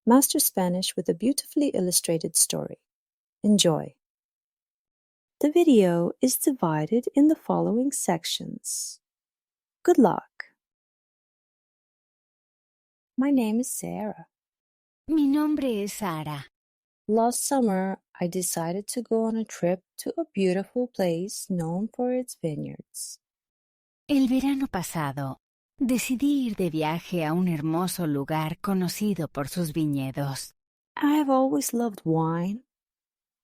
Master Spanish with a beautifully illustrated story. Enjoy. The video is divided in the following sections. Good luck. My name is Sarah. Mi nombre es Sara. Last summer, I decided to go on a trip to a beautiful place known for its vineyards. El verano pasado, decidí ir de viaje a un hermoso lugar conocido por sus viñedos. I have always loved wine,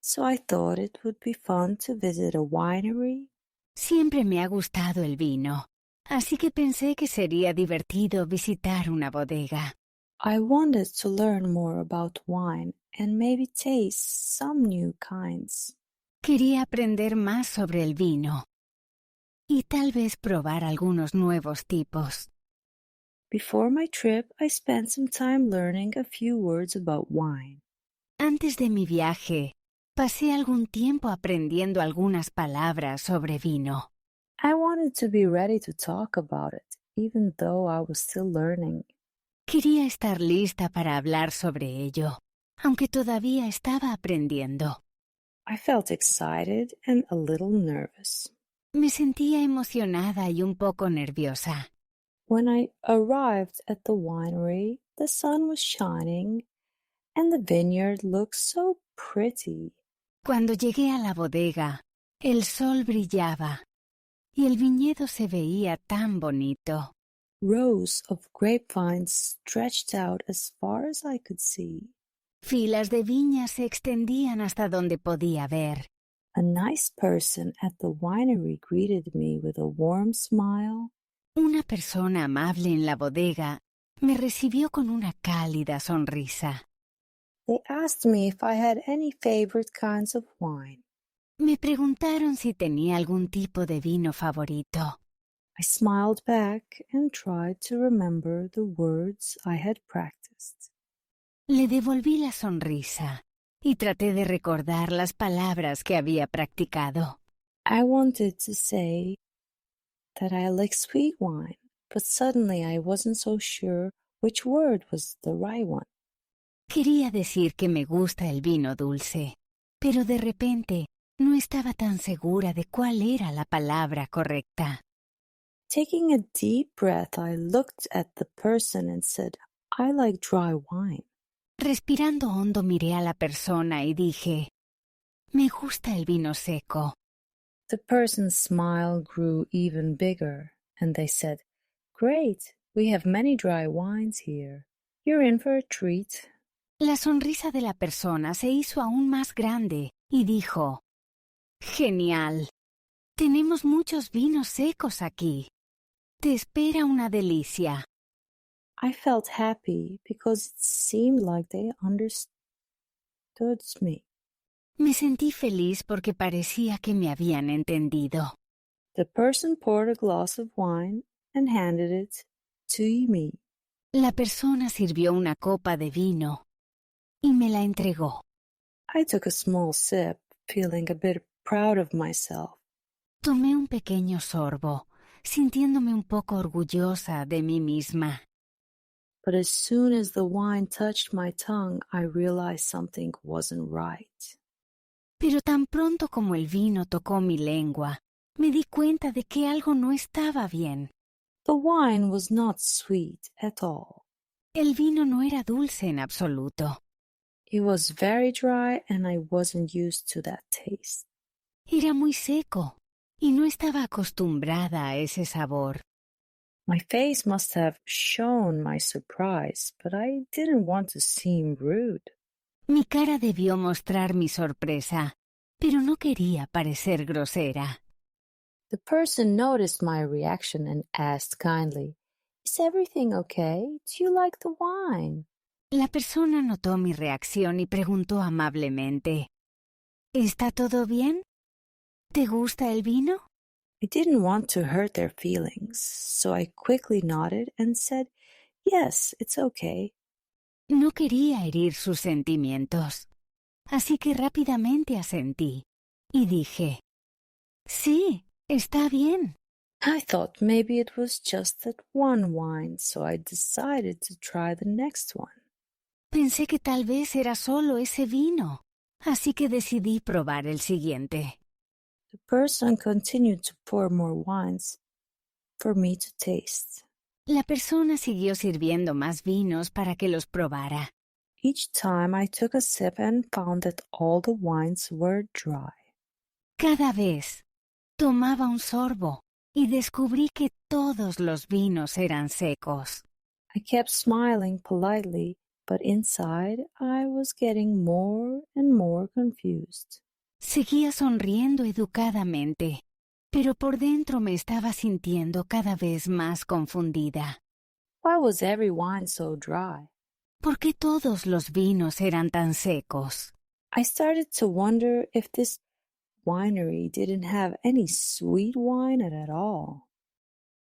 so I thought it would be fun to visit a winery. Siempre me ha gustado el vino, así que pensé que sería divertido visitar una bodega. I wanted to learn more about wine and maybe taste some new kinds. Quería aprender más sobre el vino y tal vez probar algunos nuevos tipos. Before my trip, I spent some time learning a few words about wine. Antes de mi viaje, pasé algún tiempo aprendiendo algunas palabras sobre vino. I wanted to be ready to talk about it, even though I was still learning. Quería estar lista para hablar sobre ello, aunque todavía estaba aprendiendo. I felt excited and a little nervous. Me sentía emocionada y un poco nerviosa. When I arrived at the winery, the sun was shining and the vineyard looked so pretty. Cuando llegué a la bodega, el sol brillaba y el viñedo se veía tan bonito. Rows of grapevines stretched out as far as I could see. Filas de viñas se extendían hasta donde podía ver. A nice person at the winery greeted me with a warm smile. Una persona amable en la bodega me recibió con una cálida sonrisa. They asked me if I had any favorite kinds of wine. Me preguntaron si tenía algún tipo de vino favorito. I smiled back and tried to remember the words I had practiced. Le devolví la sonrisa y traté de recordar las palabras que había practicado. I wanted to say that I like sweet wine, but suddenly I wasn't so sure which word was the right one. Quería decir que me gusta el vino dulce, pero de repente no estaba tan segura de cuál era la palabra correcta. Taking a deep breath, I looked at the person and said, I like dry wine. Respirando hondo miré a la persona y dije, me gusta el vino seco. The person's smile grew even bigger, and they said, Great, we have many dry wines here. You're in for a treat. La sonrisa de la persona se hizo aún más grande y dijo, Genial, tenemos muchos vinos secos aquí. Te espera una delicia. I felt happy because it seemed like they understood me. Me sentí feliz porque parecía que me habían entendido. The person poured a glass of wine and handed it to me. La persona sirvió una copa de vino y me la entregó. I took a small sip, feeling a bit proud of myself. Tomé un pequeño sorbo, sintiéndome un poco orgullosa de mí misma. But as soon as the wine touched my tongue, I realized something wasn't right. Pero tan pronto como el vino tocó mi lengua, me di cuenta de que algo no estaba bien. The wine was not sweet at all. El vino no era dulce en absoluto. It was very dry and I wasn't used to that taste. Era muy seco y no estaba acostumbrada a ese sabor. My face must have shown my surprise, but I didn't want to seem rude. Mi cara debió mostrar mi sorpresa, pero no quería parecer grosera. The person noticed my reaction and asked kindly, Is everything okay? Do you like the wine? La persona notó mi reacción y preguntó amablemente, ¿Está todo bien? ¿Te gusta el vino? I didn't want to hurt their feelings, so I quickly nodded and said, Yes, it's okay. No quería herir sus sentimientos, así que rápidamente asentí y dije, sí, está bien. I thought maybe it was just that one wine, so I decided to try the next one. Pensé que tal vez era solo ese vino, así que decidí probar el siguiente. The person continued to pour more wines for me to taste. La persona siguió sirviendo más vinos para que los probara. Each time I took a sip and found that all the wines were dry. Cada vez tomaba un sorbo y descubrí que todos los vinos eran secos. I kept smiling politely, but inside I was getting more and more confused. Seguía sonriendo educadamente, pero por dentro me estaba sintiendo cada vez más confundida. Why was every wine so dry? ¿Por qué todos los vinos eran tan secos? I started to wonder if this winery didn't have any sweet wine at all.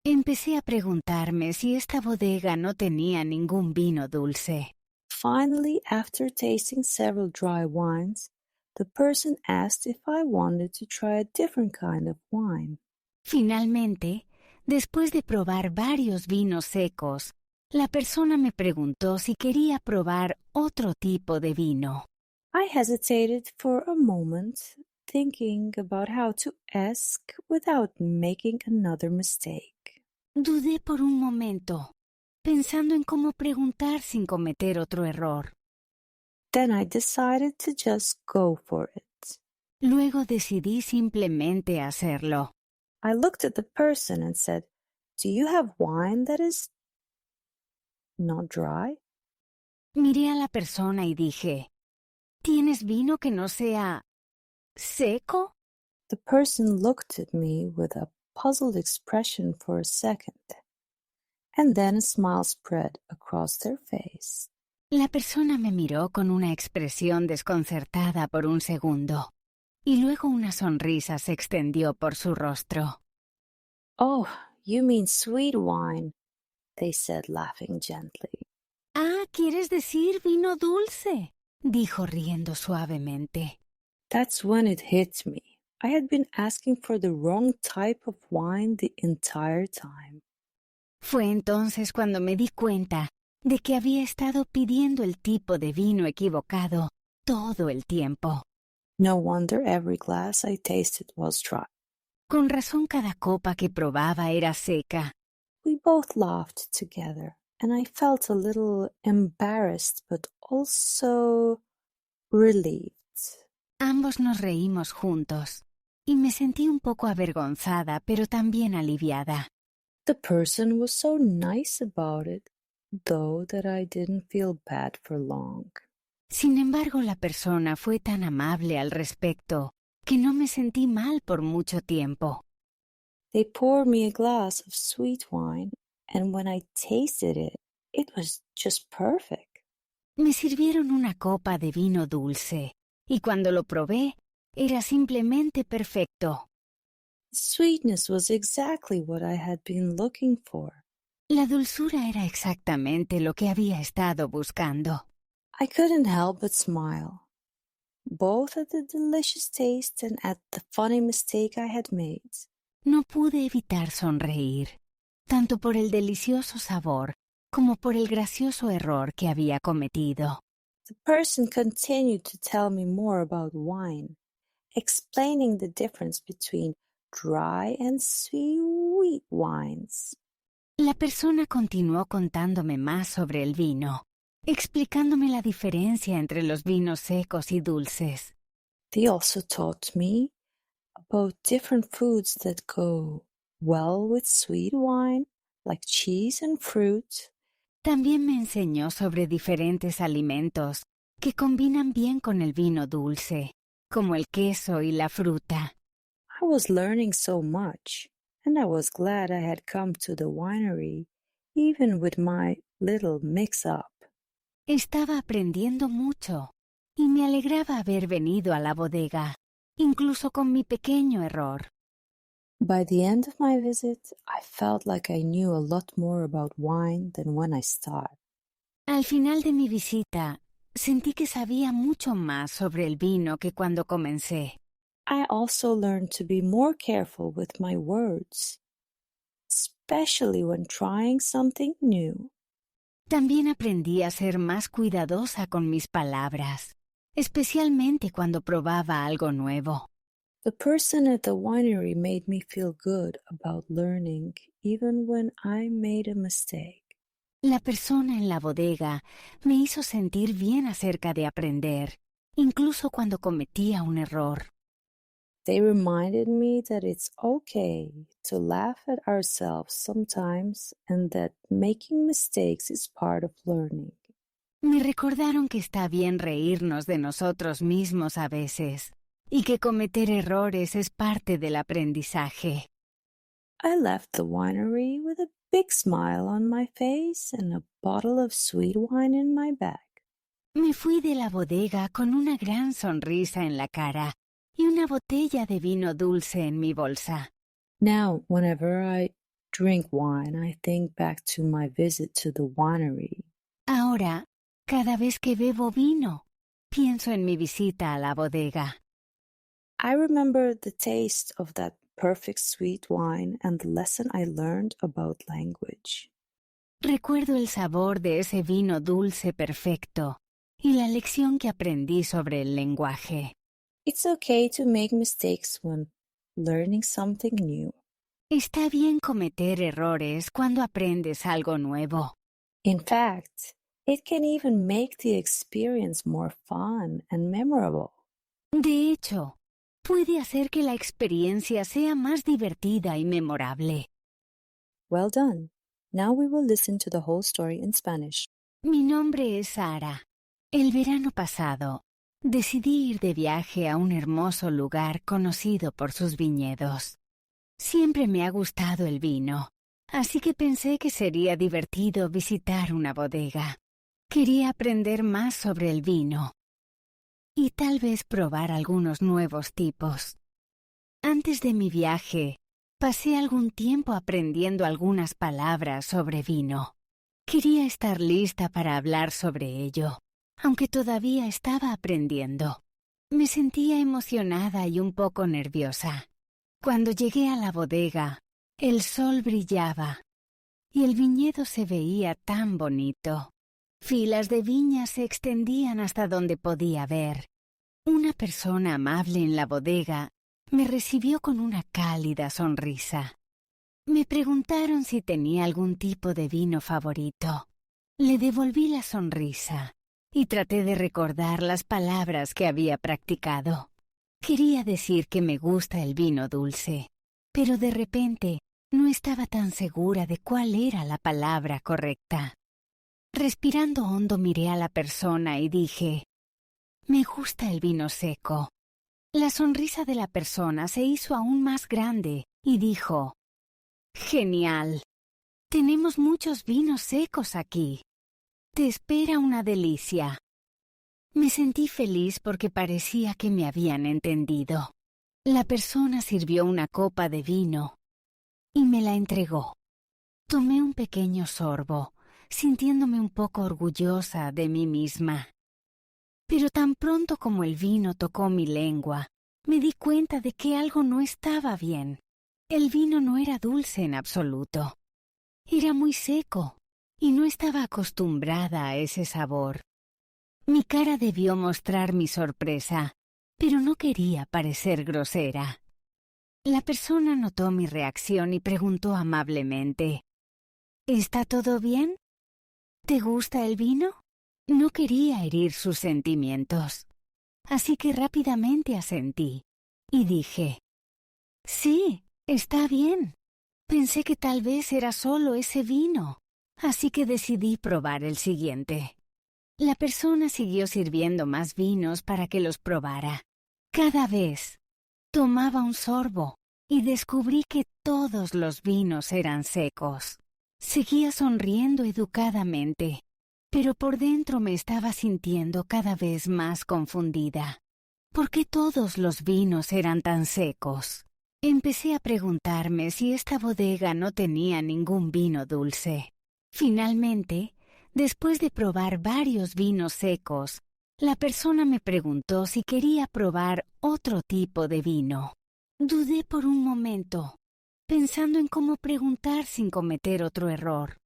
Empecé a preguntarme si esta bodega no tenía ningún vino dulce. Finally, after tasting several dry wines, the person asked if I wanted to try a different kind of wine. Finalmente, después de probar varios vinos secos, la persona me preguntó si quería probar otro tipo de vino. I hesitated for a moment, thinking about how to ask without making another mistake. Dudé por un momento, pensando en cómo preguntar sin cometer otro error. Then I decided to just go for it. Luego decidí simplemente hacerlo. I looked at the person and said, "Do you have wine that is not dry?" Miré a la persona y dije, ¿tienes vino que no sea seco? The person looked at me with a puzzled expression for a second, and then a smile spread across their face. La persona me miró con una expresión desconcertada por un segundo, y luego una sonrisa se extendió por su rostro. "Oh, you mean sweet wine," they said, laughing gently. Ah, ¿quieres decir vino dulce?, dijo riendo suavemente. That's when it hit me. I had been asking for the wrong type of wine the entire time. Fue entonces cuando me di cuenta de que había estado pidiendo el tipo de vino equivocado todo el tiempo. No wonder every glass I tasted was dry. Con razón cada copa que probaba era seca. We both laughed together, and I felt a little embarrassed but also relieved. Ambos nos reímos juntos, y me sentí un poco avergonzada, pero también aliviada. The person was so nice about it, though, that I didn't feel bad for long. Sin embargo, la persona fue tan amable al respecto que no me sentí mal por mucho tiempo. They poured me a glass of sweet wine, and when I tasted it, it was just perfect. Me sirvieron una copa de vino dulce, y cuando lo probé, era simplemente perfecto. The sweetness was exactly what I had been looking for. La dulzura era exactamente lo que había estado buscando. I couldn't help but smile, both at the delicious taste and at the funny mistake I had made. No pude evitar sonreír, tanto por el delicioso sabor como por el gracioso error que había cometido. The person continued to tell me more about wine, explaining the difference between dry and sweet wines. La persona continuó contándome más sobre el vino, explicándome la diferencia entre los vinos secos y dulces. They also taught me about different foods that go well with sweet wine, like cheese and fruit. También me enseñó sobre diferentes alimentos que combinan bien con el vino dulce, como el queso y la fruta. I was learning so much, and I was glad I had come to the winery, even with my little mix-up. Estaba aprendiendo mucho, y me alegraba haber venido a la bodega, incluso con mi pequeño error. By the end of my visit, I felt like I knew a lot more about wine than when I started. Al final de mi visita, sentí que sabía mucho más sobre el vino que cuando comencé. I also learned to be more careful with my words, especially when trying something new. También aprendí a ser más cuidadosa con mis palabras, especialmente cuando probaba algo nuevo. The person at the winery made me feel good about learning, even when I made a mistake. La persona en la bodega me hizo sentir bien acerca de aprender, incluso cuando cometía un error. They reminded me that it's okay to laugh at ourselves sometimes and that making mistakes is part of learning. Me recordaron que está bien reírnos de nosotros mismos a veces y que cometer errores es parte del aprendizaje. I left the winery with a big smile on my face and a bottle of sweet wine in my bag. Me fui de la bodega con una gran sonrisa en la cara y una botella de vino dulce en mi bolsa. Now, whenever I drink wine, I think back to my visit to the winery. Ahora, cada vez que bebo vino, pienso en mi visita a la bodega. I remember the taste of that perfect sweet wine and the lesson I learned about language. Recuerdo el sabor de ese vino dulce perfecto y la lección que aprendí sobre el lenguaje. It's okay to make mistakes when learning something new. Está bien cometer errores cuando aprendes algo nuevo. In fact, it can even make the experience more fun and memorable. De hecho, puede hacer que la experiencia sea más divertida y memorable. Well done. Now we will listen to the whole story in Spanish. Mi nombre es Sara. El verano pasado, decidí ir de viaje a un hermoso lugar conocido por sus viñedos. Siempre me ha gustado el vino, así que pensé que sería divertido visitar una bodega. Quería aprender más sobre el vino y tal vez probar algunos nuevos tipos. Antes de mi viaje, pasé algún tiempo aprendiendo algunas palabras sobre vino. Quería estar lista para hablar sobre ello, aunque todavía estaba aprendiendo. Me sentía emocionada y un poco nerviosa. Cuando llegué a la bodega, el sol brillaba y el viñedo se veía tan bonito. Filas de viñas se extendían hasta donde podía ver. Una persona amable en la bodega me recibió con una cálida sonrisa. Me preguntaron si tenía algún tipo de vino favorito. Le devolví la sonrisa y traté de recordar las palabras que había practicado. Quería decir que me gusta el vino dulce, pero de repente no estaba tan segura de cuál era la palabra correcta. Respirando hondo miré a la persona y dije, «Me gusta el vino seco». La sonrisa de la persona se hizo aún más grande y dijo, «Genial. Tenemos muchos vinos secos aquí. Te espera una delicia». Me sentí feliz porque parecía que me habían entendido. La persona sirvió una copa de vino y me la entregó. Tomé un pequeño sorbo, sintiéndome un poco orgullosa de mí misma. Pero tan pronto como el vino tocó mi lengua, me di cuenta de que algo no estaba bien. El vino no era dulce en absoluto. Era muy seco y no estaba acostumbrada a ese sabor. Mi cara debió mostrar mi sorpresa, pero no quería parecer grosera. La persona notó mi reacción y preguntó amablemente, «¿Está todo bien? ¿Te gusta el vino?» No quería herir sus sentimientos, así que rápidamente asentí y dije, «Sí, está bien. Pensé que tal vez era solo ese vino, así que decidí probar el siguiente». La persona siguió sirviendo más vinos para que los probara. Cada vez tomaba un sorbo y descubrí que todos los vinos eran secos. Seguía sonriendo educadamente, pero por dentro me estaba sintiendo cada vez más confundida. ¿Por qué todos los vinos eran tan secos? Empecé a preguntarme si esta bodega no tenía ningún vino dulce. Finalmente, después de probar varios vinos secos, la persona me preguntó si quería probar otro tipo de vino. Dudé por un momento, pensando en cómo preguntar sin cometer otro error.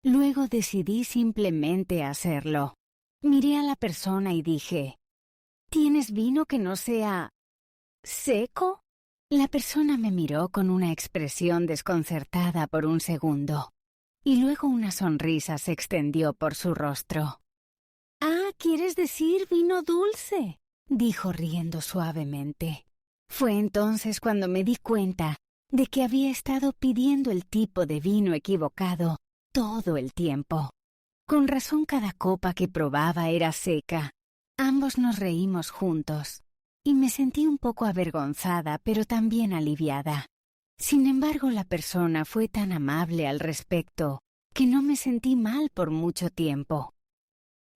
Luego decidí simplemente hacerlo. Miré a la persona y dije, ¿tienes vino que no sea seco? La persona me miró con una expresión desconcertada por un segundo, y luego una sonrisa se extendió por su rostro. «Ah, ¿quieres decir vino dulce?», dijo riendo suavemente. Fue entonces cuando me di cuenta de que había estado pidiendo el tipo de vino equivocado todo el tiempo. Con razón cada copa que probaba era seca. Ambos nos reímos juntos, y me sentí un poco avergonzada, pero también aliviada. Sin embargo, la persona fue tan amable al respecto que no me sentí mal por mucho tiempo.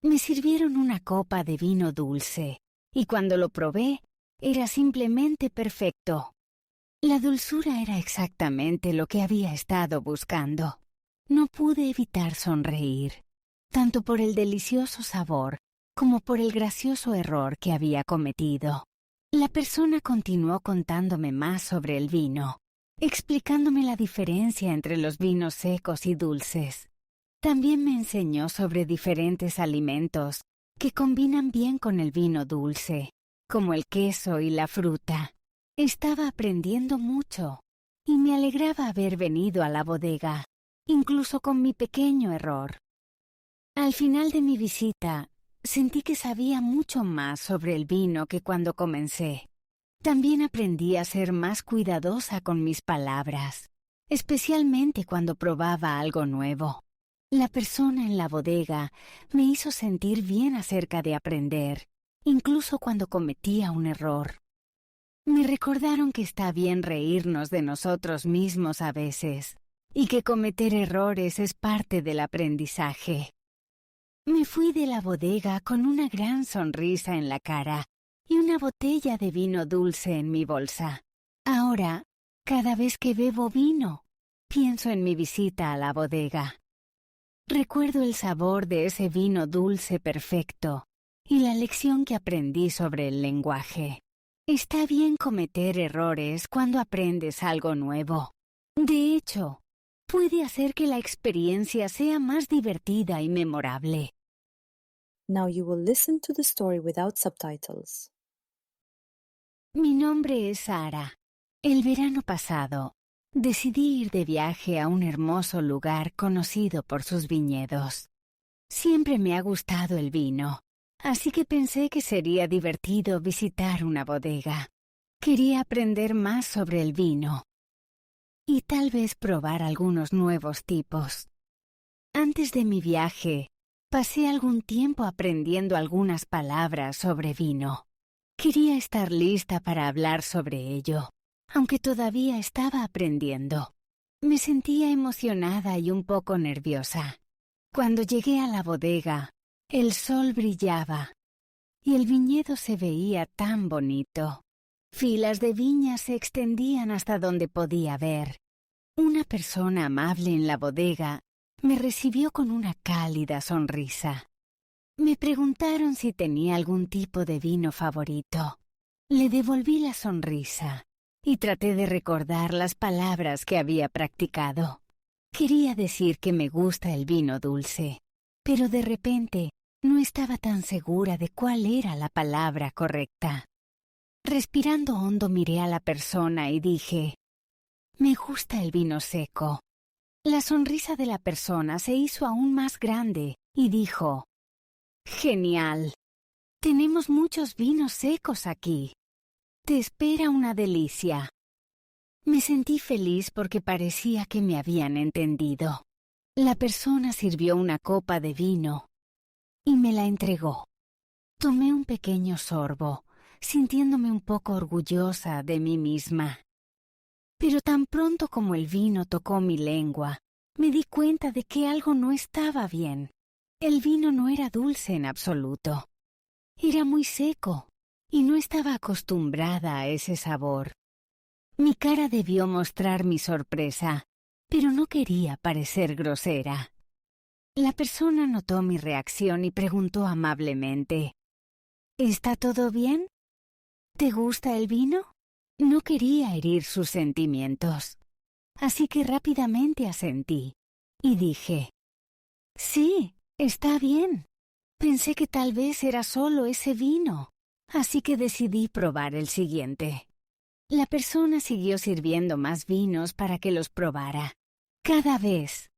Me sirvieron una copa de vino dulce, y cuando lo probé, era simplemente perfecto. La dulzura era exactamente lo que había estado buscando. No pude evitar sonreír, tanto por el delicioso sabor como por el gracioso error que había cometido. La persona continuó contándome más sobre el vino, explicándome la diferencia entre los vinos secos y dulces. También me enseñó sobre diferentes alimentos que combinan bien con el vino dulce, como el queso y la fruta. Estaba aprendiendo mucho, y me alegraba haber venido a la bodega, incluso con mi pequeño error. Al final de mi visita, sentí que sabía mucho más sobre el vino que cuando comencé. También aprendí a ser más cuidadosa con mis palabras, especialmente cuando probaba algo nuevo. La persona en la bodega me hizo sentir bien acerca de aprender, incluso cuando cometía un error. Me recordaron que está bien reírnos de nosotros mismos a veces, y que cometer errores es parte del aprendizaje. Me fui de la bodega con una gran sonrisa en la cara y una botella de vino dulce en mi bolsa. Ahora, cada vez que bebo vino, pienso en mi visita a la bodega. Recuerdo el sabor de ese vino dulce perfecto y la lección que aprendí sobre el lenguaje. Está bien cometer errores cuando aprendes algo nuevo. De hecho, puede hacer que la experiencia sea más divertida y memorable. Now you will listen to the story without subtitles. Mi nombre es Sara. El verano pasado, decidí ir de viaje a un hermoso lugar conocido por sus viñedos. Siempre me ha gustado el vino, así que pensé que sería divertido visitar una bodega. Quería aprender más sobre el vino y tal vez probar algunos nuevos tipos. Antes de mi viaje, pasé algún tiempo aprendiendo algunas palabras sobre vino. Quería estar lista para hablar sobre ello, aunque todavía estaba aprendiendo. Me sentía emocionada y un poco nerviosa. Cuando llegué a la bodega, el sol brillaba y el viñedo se veía tan bonito. Filas de viñas se extendían hasta donde podía ver. Una persona amable en la bodega me recibió con una cálida sonrisa. Me preguntaron si tenía algún tipo de vino favorito. Le devolví la sonrisa y traté de recordar las palabras que había practicado. Quería decir que me gusta el vino dulce, pero de repente no estaba tan segura de cuál era la palabra correcta. Respirando hondo miré a la persona y dije, «Me gusta el vino seco». La sonrisa de la persona se hizo aún más grande y dijo, «Genial. Tenemos muchos vinos secos aquí. Te espera una delicia». Me sentí feliz porque parecía que me habían entendido. La persona sirvió una copa de vino y me la entregó. Tomé un pequeño sorbo, sintiéndome un poco orgullosa de mí misma. Pero tan pronto como el vino tocó mi lengua, me di cuenta de que algo no estaba bien. El vino no era dulce en absoluto. Era muy seco y no estaba acostumbrada a ese sabor. Mi cara debió mostrar mi sorpresa, pero no quería parecer grosera. La persona notó mi reacción y preguntó amablemente, «¿Está todo bien? ¿Te gusta el vino?». No quería herir sus sentimientos, así que rápidamente asentí y dije, Sí, está bien. Pensé que tal vez era solo ese vino, así que decidí probar el siguiente. La persona siguió sirviendo más vinos para que los probara. Cada vez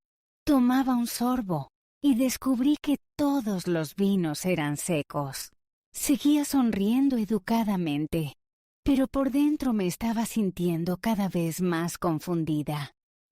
tomaba un sorbo y descubrí que todos los vinos eran secos. Seguía sonriendo educadamente, pero por dentro me estaba sintiendo cada vez más confundida.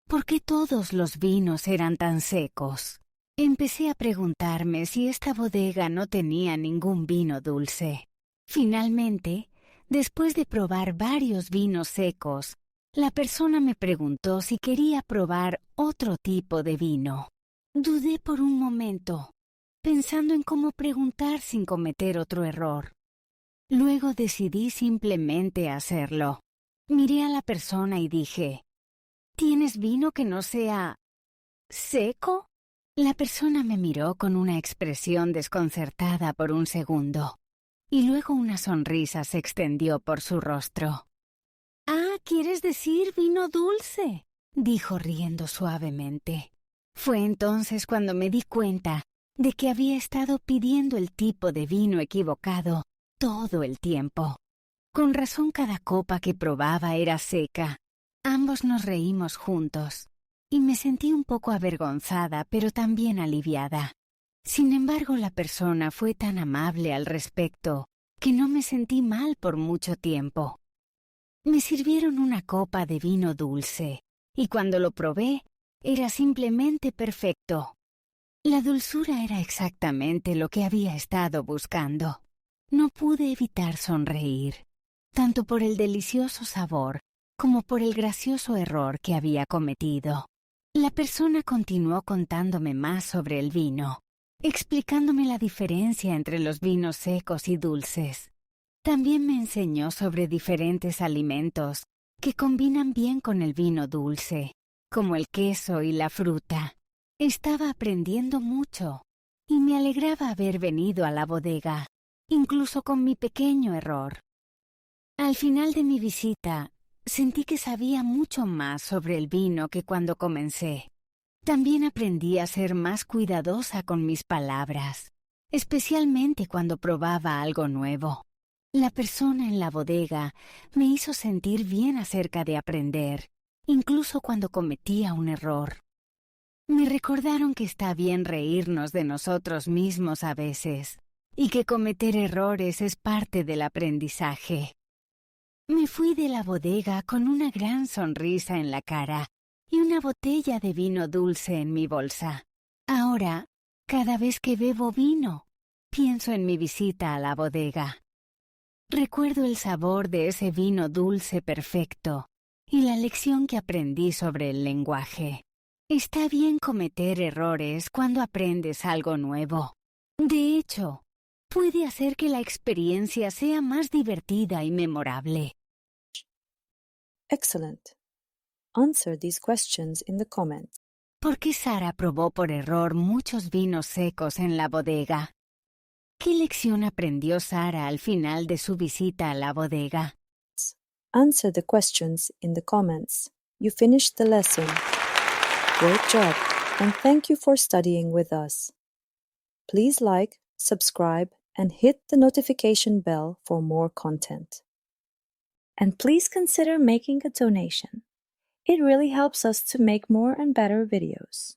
¿Por qué todos los vinos eran tan secos? Empecé a preguntarme si esta bodega no tenía ningún vino dulce. Finalmente, después de probar varios vinos secos, la persona me preguntó si quería probar otro tipo de vino. Dudé por un momento, pensando en cómo preguntar sin cometer otro error. Luego decidí simplemente hacerlo. Miré a la persona y dije, ¿tienes vino que no sea seco? La persona me miró con una expresión desconcertada por un segundo, y luego una sonrisa se extendió por su rostro. «Ah, ¿quieres decir vino dulce?», dijo riendo suavemente. Fue entonces cuando me di cuenta de que había estado pidiendo el tipo de vino equivocado todo el tiempo. Con razón cada copa que probaba era seca. Ambos nos reímos juntos, y me sentí un poco avergonzada, pero también aliviada. Sin embargo, la persona fue tan amable al respecto que no me sentí mal por mucho tiempo. Me sirvieron una copa de vino dulce, y cuando lo probé, era simplemente perfecto. La dulzura era exactamente lo que había estado buscando. No pude evitar sonreír, tanto por el delicioso sabor como por el gracioso error que había cometido. La persona continuó contándome más sobre el vino, explicándome la diferencia entre los vinos secos y dulces. También me enseñó sobre diferentes alimentos que combinan bien con el vino dulce, como el queso y la fruta. Estaba aprendiendo mucho y me alegraba haber venido a la bodega, incluso con mi pequeño error. Al final de mi visita, sentí que sabía mucho más sobre el vino que cuando comencé. También aprendí a ser más cuidadosa con mis palabras, especialmente cuando probaba algo nuevo. La persona en la bodega me hizo sentir bien acerca de aprender, incluso cuando cometía un error. Me recordaron que está bien reírnos de nosotros mismos a veces, y que cometer errores es parte del aprendizaje. Me fui de la bodega con una gran sonrisa en la cara y una botella de vino dulce en mi bolsa. Ahora, cada vez que bebo vino, pienso en mi visita a la bodega. Recuerdo el sabor de ese vino dulce perfecto y la lección que aprendí sobre el lenguaje. Está bien cometer errores cuando aprendes algo nuevo. De hecho, puede hacer que la experiencia sea más divertida y memorable. Excellent. Answer these questions in the comments. ¿Por qué Sara probó por error muchos vinos secos en la bodega? ¿Qué lección aprendió Sara al final de su visita a la bodega? Answer the questions in the comments. You finished the lesson. Great job, and thank you for studying with us. Please like, subscribe, and hit the notification bell for more content. And please consider making a donation. It really helps us to make more and better videos.